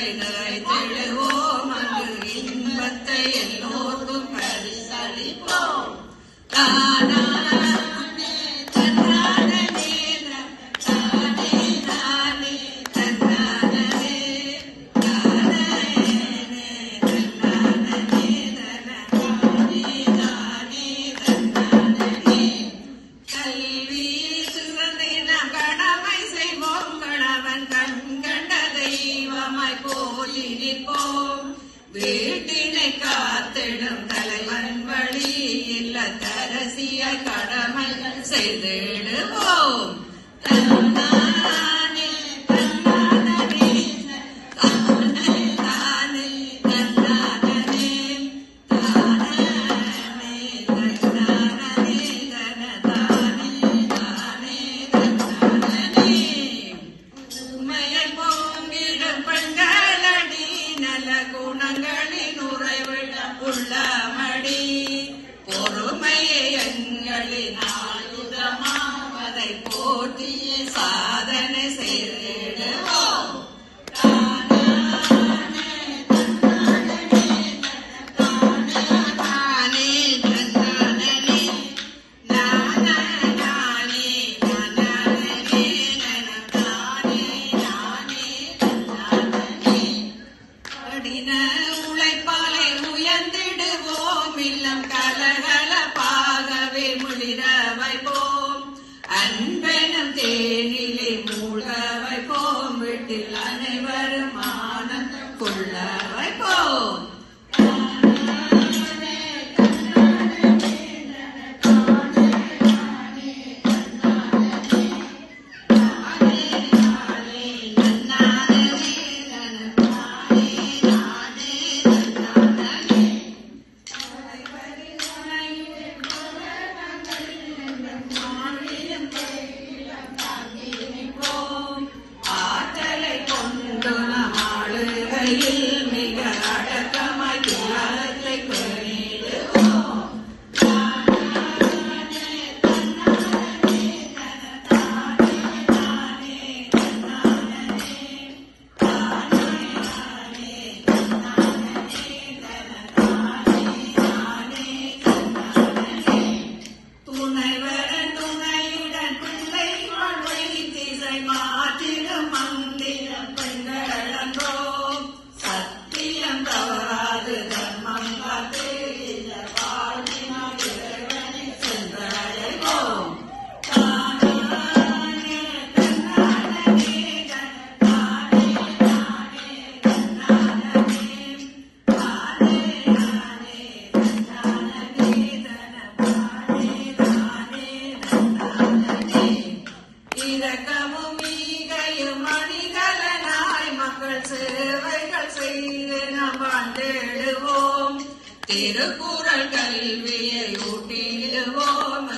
இன்பங்களை நிறைத்திடுவோம் அங்கு இன்பத்தை எல்லோருக்கும் பரிசளிப்போம். தானா வீட்டினை காத்திடும் தலைவன் வழி இல்லத்தரசிய கடமை செய்திடுவோம். குணங்களின் உறைவிடம் உள்ளமடி பொறுமையை எங்களின் ஆயுதமாவதை போற்றிய சாதனை செய்திடுவோம். உழைப்பாலை உயர்ந்திடுவோம். இல்லம் கலகலப்பாகவே முளிர வைப்போம். அன்பெனும் தேனிலே மூழ்க வைப்போம். வீட்டில் அனைவரும் ஆனந்தம் கொள்ள வைப்போம். மிக அடக்கமாய் தியாகத்தை பெற்றிடுவோம். துணைவரன் துணையுடன் பிள்ளை வாழ்வை திசை மாற்றிடும் மந்திரம் பெண்கள் அன்றோ. சத்தியம் தவறாது தர்மம் காத்து இல்ல வாழ்வினால் இறைவனை சென்றடைவோம். இரக்கமும் ஈகையும் மணிகலனாய் மக்கள் சேவைகள் செய்து நாம் வாழ்ந்திடுவோம். திருக்குறள் கல்வியை ஊட்டிடுவோம்.